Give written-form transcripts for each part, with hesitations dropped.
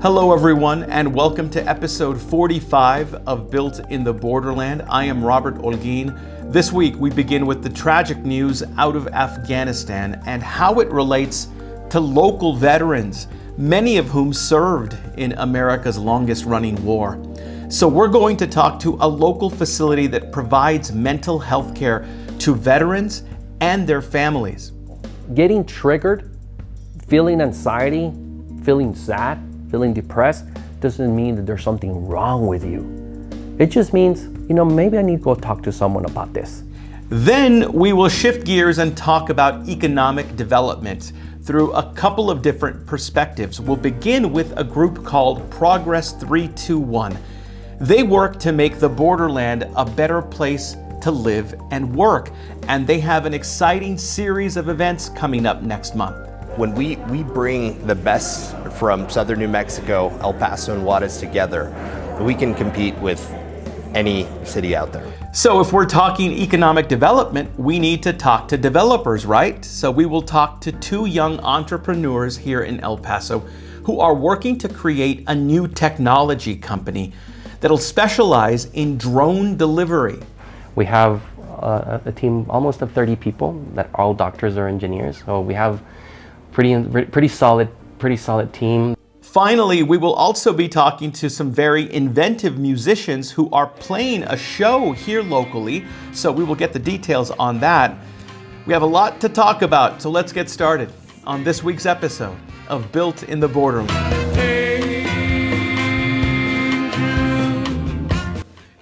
Hello everyone, and welcome to episode 45 of Built in the Borderland. I am Robert Holguin. This week we begin with the tragic news out of Afghanistan and how it relates to local veterans, many of whom served in America's longest running war. So we're going to talk to a local facility that provides mental health care to veterans and their families. Getting triggered, feeling anxiety, feeling sad, feeling depressed doesn't mean that there's something wrong with you. It just means, maybe I need to go talk to someone about this. Then we will shift gears and talk about economic development through a couple of different perspectives. We'll begin with a group called Progress 321. They work to make the Borderland a better place to live and work, and they have an exciting series of events coming up next month. When we bring the best from southern New Mexico, El Paso, and Juarez together, we can compete with any city out there. So if we're talking economic development, we need to talk to developers, right? So we will talk to two young entrepreneurs here in El Paso who are working to create a new technology company that'll specialize in drone delivery. We have a team almost of 30 people that are all doctors or engineers. So we have pretty solid team. Finally, we will also be talking to some very inventive musicians who are playing a show here locally, so we will get the details on that. We have a lot to talk about, so let's get started on this week's episode of Built in the Borderland.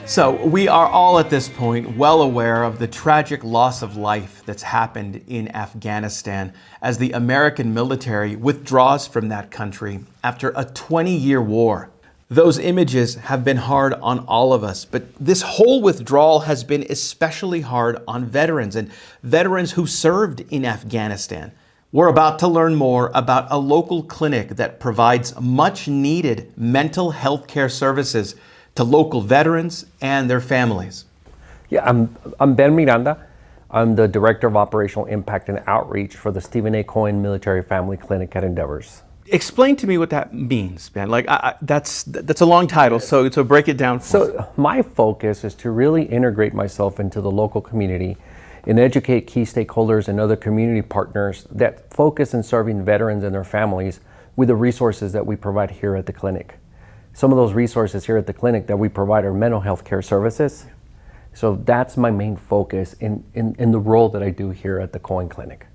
So we are all at this point well aware of the tragic loss of life that's happened in Afghanistan as the American military withdraws from that country after a 20-year war. Those images have been hard on all of us, but this whole withdrawal has been especially hard on veterans and veterans who served in Afghanistan. We're about to learn more about a local clinic that provides much needed mental health care services to local veterans and their families. Yeah, I'm Ben Miranda. I'm the Director of Operational Impact and Outreach for the Stephen A. COHEN Military Family Clinic at ATENDERIORS. Explain to me what that means, Ben. That's a long title, so break it down for me. So my focus is to really integrate myself into the local community and educate key stakeholders and other community partners that focus on serving veterans and their families with the resources that we provide here at the clinic. Some of those resources here at the clinic that we provide are mental health care services. So that's my main focus in the role that I do here at the COHEN Clinic.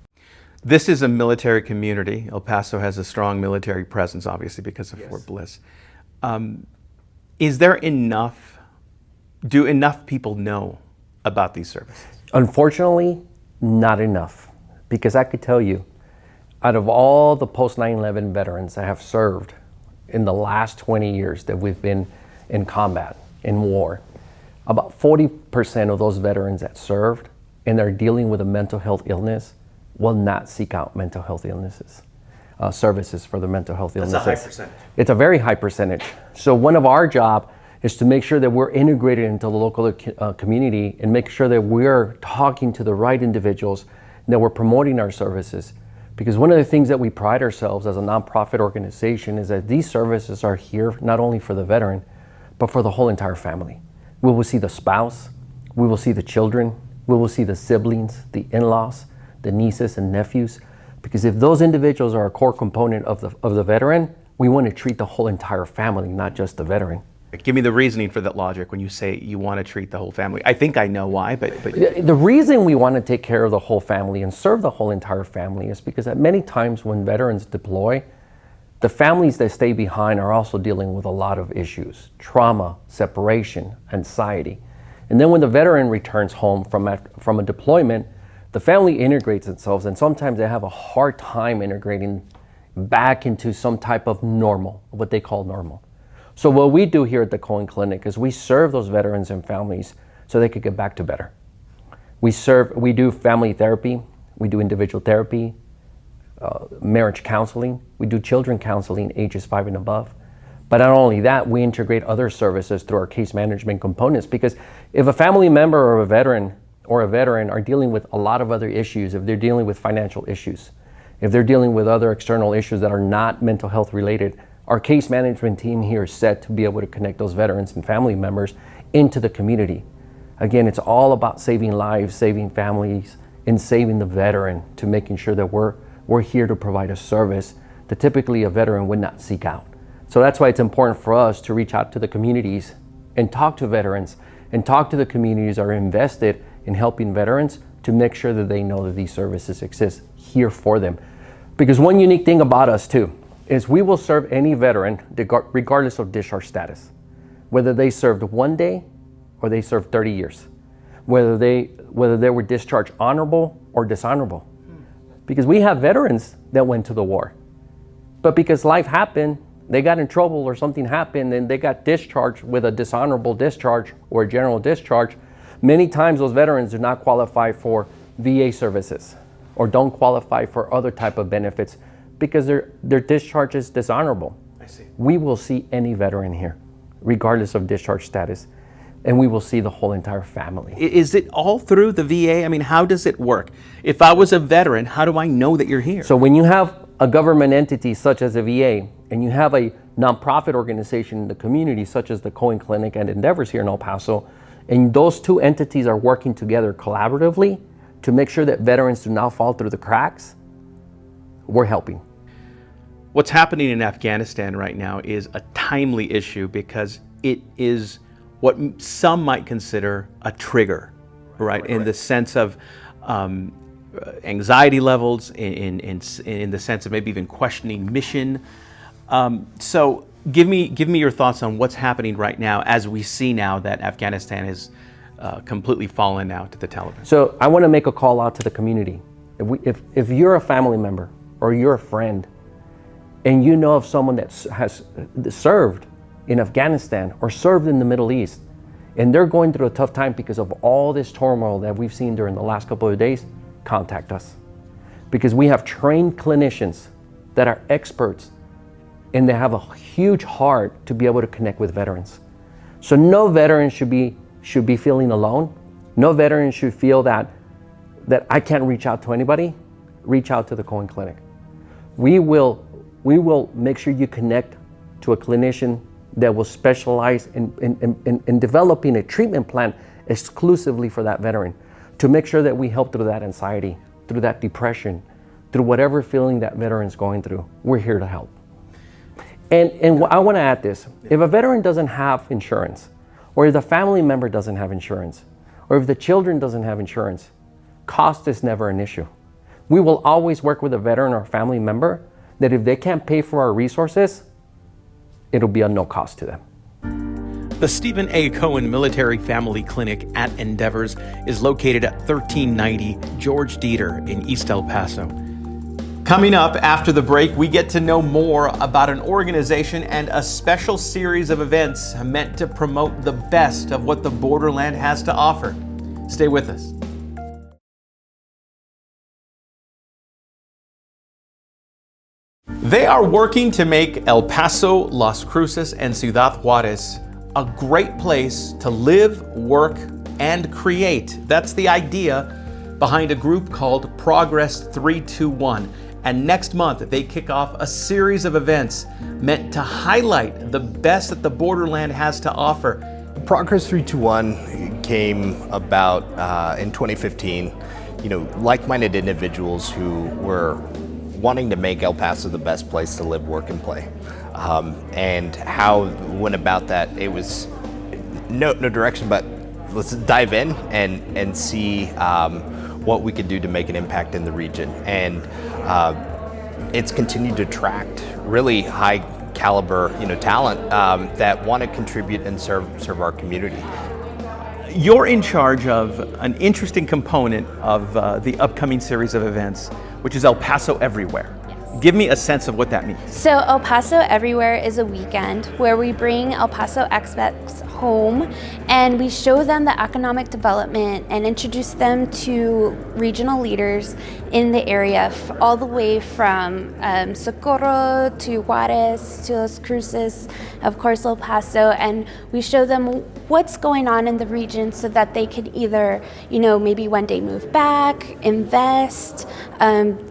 This is a military community. El Paso has a strong military presence, obviously, because of Fort Bliss. Is there do enough people know about these services? Unfortunately, not enough. Because I could tell you, out of all the post 9/11 veterans that have served in the last 20 years that we've been in combat, in war, about 40% of those veterans that served and are dealing with a mental health illness will not seek out mental health illnesses, services for the mental health illnesses. That's a high percentage. It's a very high percentage. So one of our job is to make sure that we're integrated into the local community and make sure that we're talking to the right individuals and that we're promoting our services. Because one of the things that we pride ourselves as a nonprofit organization is that these services are here not only for the veteran, but for the whole entire family. We will see the spouse, we will see the children, we will see the siblings, the in-laws, the nieces and nephews. Because if those individuals are a core component of the veteran, we want to treat the whole entire family, not just the veteran. Give me the reasoning for that logic when you say you want to treat the whole family. I think I know why, but... The reason we want to take care of the whole family and serve the whole entire family is because at many times when veterans deploy, the families that stay behind are also dealing with a lot of issues: trauma, separation, anxiety. And then when the veteran returns home from a deployment, the family integrates themselves, and sometimes they have a hard time integrating back into some type of normal, what they call normal. So what we do here at the COHEN Clinic is we serve those veterans and families so they could get back to better. We do family therapy, we do individual therapy, marriage counseling, we do children counseling ages 5 and above. But not only that, we integrate other services through our case management components, because if a family member or a veteran are dealing with a lot of other issues, if they're dealing with financial issues, if they're dealing with other external issues that are not mental health related, Our case management team here is set to be able to connect those veterans and family members into the community. Again, it's all about saving lives, saving families, and saving the veteran, to making sure that we're here to provide a service that typically a veteran would not seek out. So that's why it's important for us to reach out to the communities and talk to veterans and talk to the communities that are invested in helping veterans, to make sure that they know that these services exist here for them. Because one unique thing about us too is we will serve any veteran regardless of discharge status, whether they served 1 day or they served 30 years, whether they were discharged honorable or dishonorable. Because we have veterans that went to the war, but because life happened, they got in trouble or something happened and they got discharged with a dishonorable discharge or a general discharge. Many times those veterans do not qualify for VA services or don't qualify for other type of benefits because their discharge is dishonorable. I see. We will see any veteran here, regardless of discharge status, and we will see the whole entire family. Is it all through the VA? I mean, how does it work? If I was a veteran, how do I know that you're here? So when you have a government entity such as a VA, and you have a nonprofit organization in the community such as the COHEN Clinic and Endeavors here in El Paso, and those two entities are working together collaboratively to make sure that veterans do not fall through the cracks, we're helping. What's happening in Afghanistan right now is a timely issue because it is what some might consider a trigger, right? In the sense of anxiety levels, in the sense of maybe even questioning mission. So give me your thoughts on what's happening right now as we see now that Afghanistan has completely fallen now to the Taliban. So I want to make a call out to the community. If you're a family member or you're a friend and you know of someone that has served in Afghanistan or served in the Middle East and they're going through a tough time because of all this turmoil that we've seen during the last couple of days, contact us. Because we have trained clinicians that are experts and they have a huge heart to be able to connect with veterans. So no veteran should be feeling alone. No veteran should feel that I can't reach out to anybody. Reach out to the COHEN Clinic. We will make sure you connect to a clinician that will specialize in developing a treatment plan exclusively for that veteran, to make sure that we help through that anxiety, through that depression, through whatever feeling that veteran's going through. We're here to help. And I want to add this. If a veteran doesn't have insurance, or if the family member doesn't have insurance, or if the children doesn't have insurance, cost is never an issue. We will always work with a veteran or family member that if they can't pay for our resources, it'll be a no cost to them. The Stephen A. Cohen Military Family Clinic at Endeavors is located at 1390 George Dieter in East El Paso. Coming up after the break, we get to know more about an organization and a special series of events meant to promote the best of what the Borderland has to offer. Stay with us. They are working to make El Paso, Las Cruces, and Ciudad Juarez a great place to live, work, and create. That's the idea behind a group called Progress 321. And next month, they kick off a series of events meant to highlight the best that the Borderland has to offer. Progress 321 came about in 2015. Like-minded individuals who were wanting to make El Paso the best place to live, work, and play. And how went about that, it was no direction, but let's dive in and see what we could do to make an impact in the region. And it's continued to attract really high caliber talent that want to contribute and serve our community. You're in charge of an interesting component of the upcoming series of events, which is El Paso Everywhere. Give me a sense of what that means. So El Paso Everywhere is a weekend where we bring El Paso expats home and we show them the economic development and introduce them to regional leaders in the area, all the way from Socorro to Juarez to Las Cruces, of course El Paso, and we show them what's going on in the region so that they could either, maybe one day move back, invest,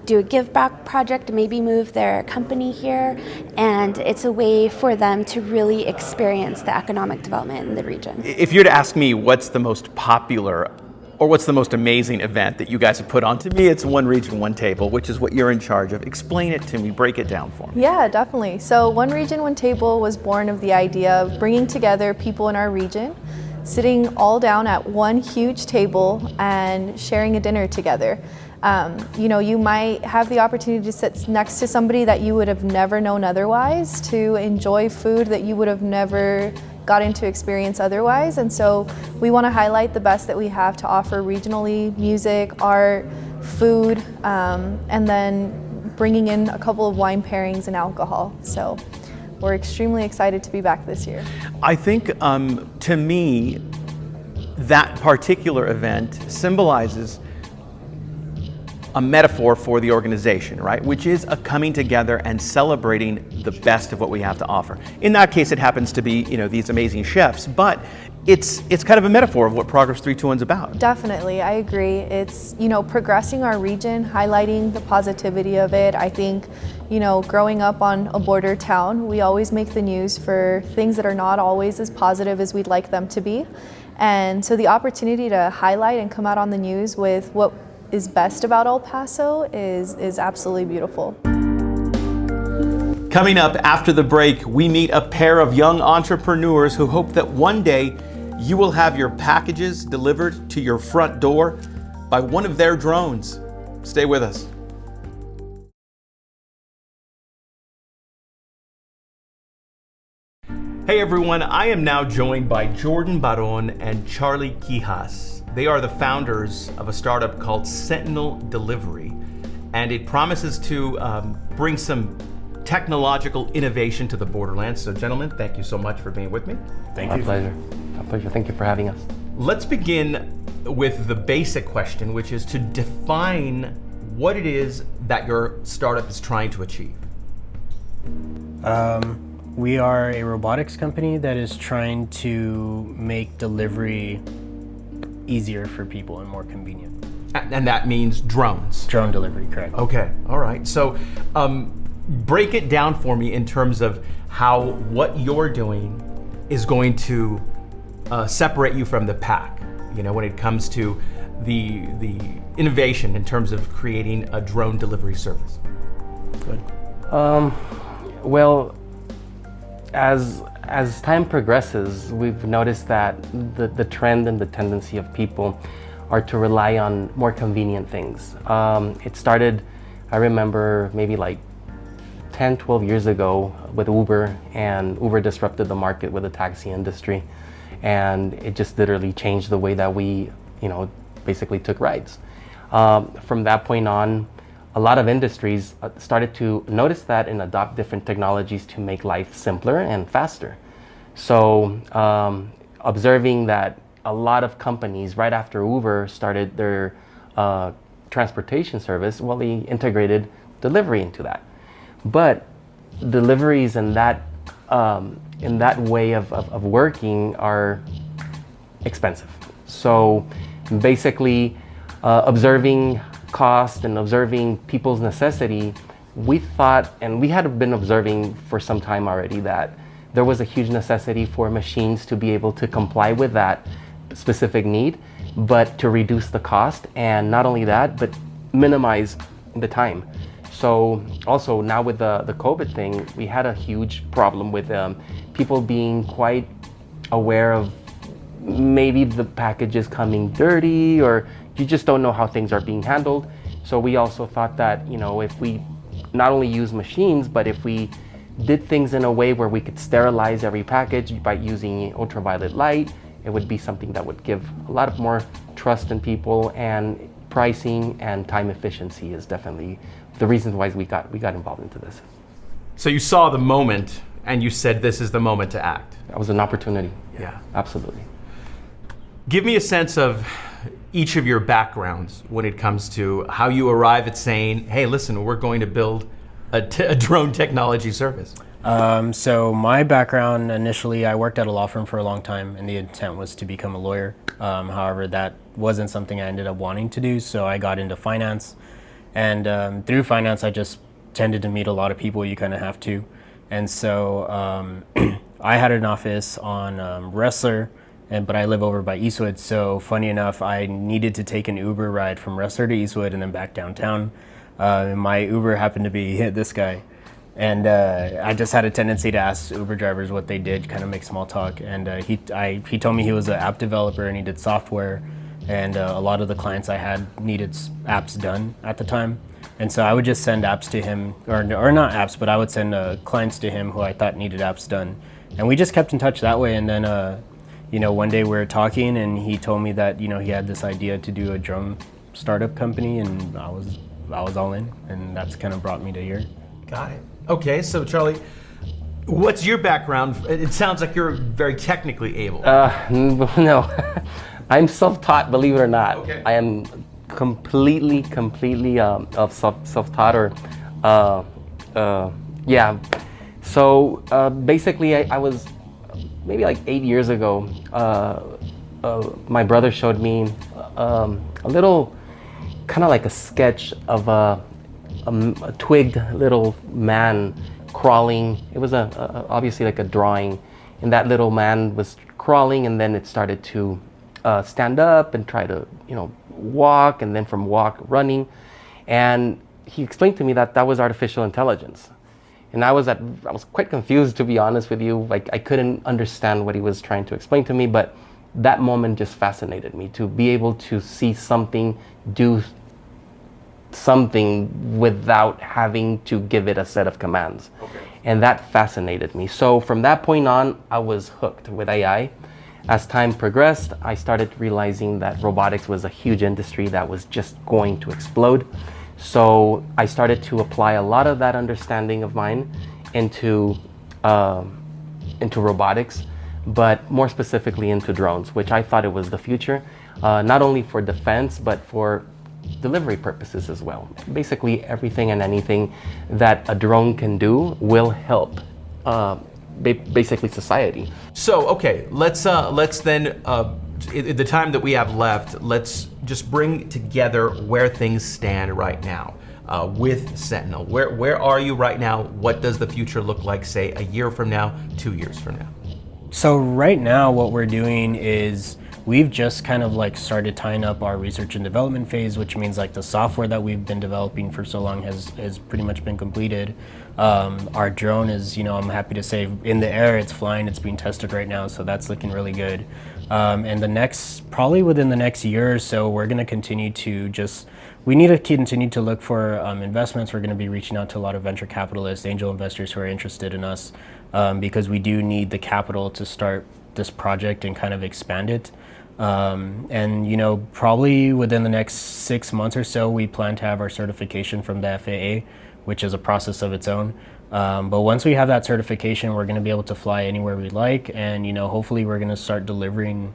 do a give back project, maybe move their company here, and it's a way for them to really experience the economic development in the region. If you're to ask me what's the most popular or what's the most amazing event that you guys have put on, to me it's One Region, One Table, which is what you're in charge of. Explain it to me, break it down for me. Yeah, definitely. So One Region, One Table was born of the idea of bringing together people in our region, sitting all down at one huge table and sharing a dinner together. You might have the opportunity to sit next to somebody that you would have never known otherwise, to enjoy food that you would have never gotten to experience otherwise. And so we want to highlight the best that we have to offer regionally: music, art, food, and then bringing in a couple of wine pairings and alcohol. So we're extremely excited to be back this year. I think, to me, that particular event symbolizes a metaphor for the organization, right? Which is a coming together and celebrating the best of what we have to offer. In that case, it happens to be, these amazing chefs, but it's kind of a metaphor of what Progress 321 is about. Definitely, I agree. It's, progressing our region, highlighting the positivity of it. I think, growing up on a border town, we always make the news for things that are not always as positive as we'd like them to be. And so the opportunity to highlight and come out on the news with what is best about El Paso is absolutely beautiful. Coming up after the break, we meet a pair of young entrepreneurs who hope that one day you will have your packages delivered to your front door by one of their drones. Stay with us. Hey everyone, I am now joined by Jordan Barron and Charlie Quijas. They are the founders of a startup called SENTINEL Delivery, and it promises to bring some technological innovation to the Borderlands. So gentlemen, thank you so much for being with me. Thank Our you. pleasure. Our pleasure. Thank you for having us. Let's begin with the basic question, which is to define what it is that your startup is trying to achieve. We are a robotics company that is trying to make delivery easier for people and more convenient. And that means drones. Drone delivery, correct. Okay, all right. So break it down for me in terms of how what you're doing is going to separate you from the pack, when it comes to the innovation in terms of creating a drone delivery service. Good. Well, as time progresses, we've noticed that the trend and the tendency of people are to rely on more convenient things. It started, I remember, maybe like 10, 12 years ago with Uber, and Uber disrupted the market with the taxi industry. And it just literally changed the way that we, basically took rides. From that point on, a lot of industries started to notice that and adopt different technologies to make life simpler and faster. So observing that a lot of companies right after Uber started their transportation service, well, they integrated delivery into that. But deliveries in that way of working are expensive. So basically observing cost and observing people's necessity, we thought, and we had been observing for some time already, that there was a huge necessity for machines to be able to comply with that specific need, but to reduce the cost, and not only that, but minimize the time. So also now with the COVID thing, we had a huge problem with people being quite aware of maybe the packages coming dirty, or you just don't know how things are being handled. So we also thought that, if we not only use machines, but if we did things in a way where we could sterilize every package by using ultraviolet light, it would be something that would give a lot of more trust in people, and pricing and time efficiency is definitely the reasons why we got involved into this. So you saw the moment and you said, this is the moment to act. That was an opportunity. Yeah. Absolutely. Give me a sense of each of your backgrounds when it comes to how you arrive at saying, hey, listen, we're going to build a drone technology service. So my background, initially, I worked at a law firm for a long time, and the intent was to become a lawyer. However, that wasn't something I ended up wanting to do, so I got into finance. And through finance, I just tended to meet a lot of people. You kind of have to. And so I had an office on Wrestler, but I live over by Eastwood. So funny enough, I needed to take an Uber ride from Wrestler to Eastwood and then back downtown. And my Uber happened to be this guy. And I just had a tendency to ask Uber drivers what they did, kind of make small talk. And he told me he was an app developer and he did software. And a lot of the clients I had needed apps done at the time. And so I would just send apps to him, or not apps, but I would send clients to him who I thought needed apps done. And we just kept in touch that way. And then, one day we were talking and he told me that, he had this idea to do a drone startup company, and I was all in, and that's kind of brought me to here. Got it. Okay, so Charlie, what's your background? It sounds like you're very technically able. No, I'm self-taught, believe it or not. Okay. I am completely of self-taught, or yeah. So basically, I was maybe like 8 years ago. My brother showed me a little, kind of like a sketch of a twigged little man crawling. It was obviously like a drawing, and that little man was crawling, and then it started to stand up and try to walk, and then from walk running. And he explained to me that was artificial intelligence, and I was quite confused, to be honest with you. Like, I couldn't understand what he was trying to explain to me, but that moment just fascinated me, to be able to see something do something without having to give it a set of commands. Okay. And that fascinated me. So from that point on, I was hooked with AI. As time progressed, I started realizing that robotics was a huge industry that was just going to explode. So I started to apply a lot of that understanding of mine into robotics, but more specifically into drones, which I thought it was the future, not only for defense, but for delivery purposes as well. Basically, everything and anything that a drone can do will help basically society. So, okay, let's then, in the time that we have left, let's just bring together where things stand right now with Sentinel. Where are you right now? What does the future look like, say, a year from now, 2 years from now? So right now what we're doing is we've just kind of like started tying up our research and development phase, which means like the software that we've been developing for so long has pretty much been completed. Our drone is, I'm happy to say, in the air, it's flying, it's being tested right now, so that's looking really good. And probably within the next year or so, we're gonna continue to we need to continue to look for investments. We're gonna be reaching out to a lot of venture capitalists, angel investors who are interested in us, because we do need the capital to start this project and kind of expand it. And probably within the next 6 months or so, we plan to have our certification from the FAA, which is a process of its own. But once we have that certification, we're going to be able to fly anywhere we like, and hopefully we're going to start delivering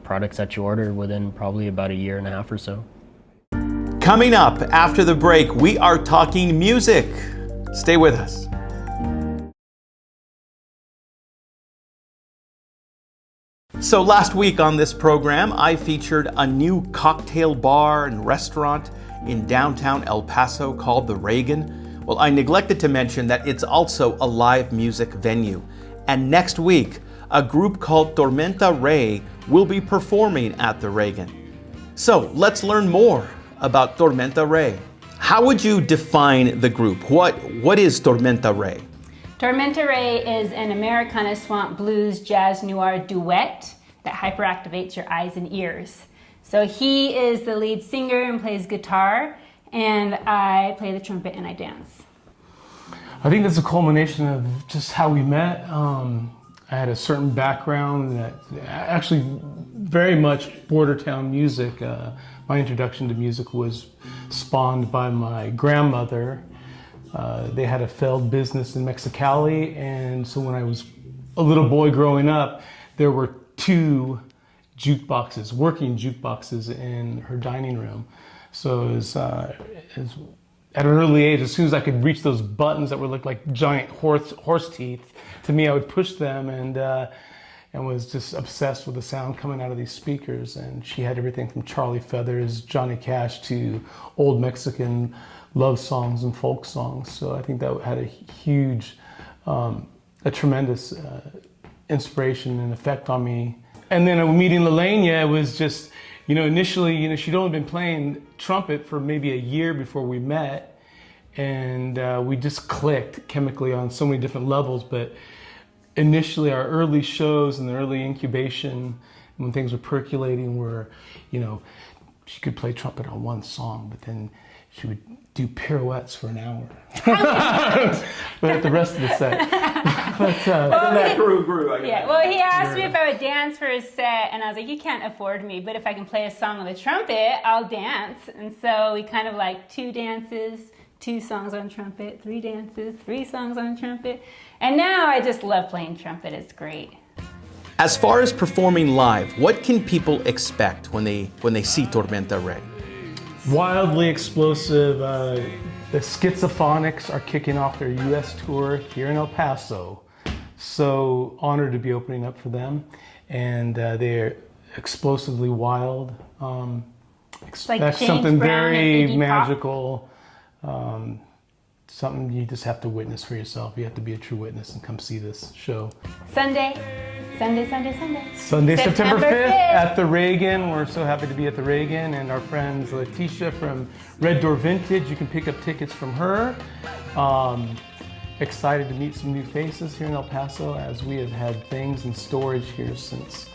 products that you order within probably about 1.5 years or so. Coming up after the break, we are talking music. Stay with us. So last week on this program, I featured a new cocktail bar and restaurant in downtown El Paso called the Reagan. Well, I neglected to mention that it's also a live music venue. And next week, a group called Tormenta Rey will be performing at the Reagan. So let's learn more about Tormenta Rey. How would you define the group? What is Tormenta Rey? Tormenta Rey is an Americana swamp blues jazz noir duet that hyperactivates your eyes and ears. So he is the lead singer and plays guitar, and I play the trumpet and I dance. I think that's a culmination of just how we met. I had a certain background that actually very much border town music. My introduction to music was spawned by my grandmother. They had a failed business in Mexicali, and so when I was a little boy growing up, there were 2 jukeboxes, working jukeboxes in her dining room. So it was, at an early age, as soon as I could reach those buttons that were like giant horse teeth, to me I would push them, and was just obsessed with the sound coming out of these speakers. And she had everything from Charlie Feathers, Johnny Cash, to old Mexican love songs and folk songs. So I think that had a huge, a tremendous inspiration and effect on me. And then meeting Lelania, it was just, initially, she'd only been playing trumpet for maybe a year before we met. And we just clicked chemically on so many different levels. But initially, our early shows and the early incubation, when things were percolating, were, she could play trumpet on one song, but then she would do pirouettes for an hour. But the rest of the set. That grew, I guess. Yeah, well, he asked me if I would dance for his set, and I was like, you can't afford me, but if I can play a song on the trumpet, I'll dance. And so we kind of like 2 dances, 2 songs on trumpet, 3 dances, 3 songs on trumpet. And now I just love playing trumpet. It's great. As far as performing live, what can people expect when they see Tormenta Rey? Wildly explosive. The Schizophonics are kicking off their U.S. tour here in El Paso. So honored to be opening up for them. And they're explosively wild. Expect like James something Brown very and Iggy Pop. magical. Something you just have to witness for yourself. You have to be a true witness and come see this show. Sunday, Sunday, September 5th at the Reagan. We're so happy to be at the Reagan, and our friends Leticia from Red Door Vintage. You can pick up tickets from her. Excited to meet some new faces here in El Paso, as we have had things in storage here since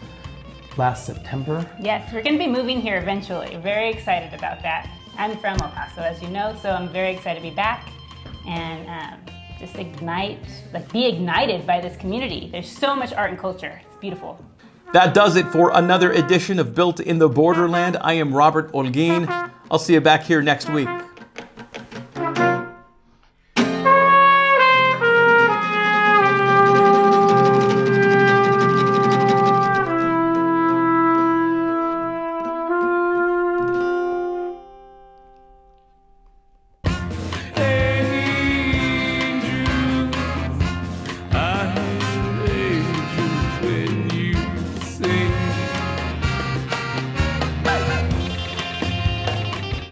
last September. Yes, we're going to be moving here eventually. Very excited about that. I'm from El Paso, as you know, so I'm very excited to be back and just be ignited by this community. There's so much art and culture. It's beautiful. That does it for another edition of Built in the Borderland. I am Robert Holguin. I'll see you back here next week.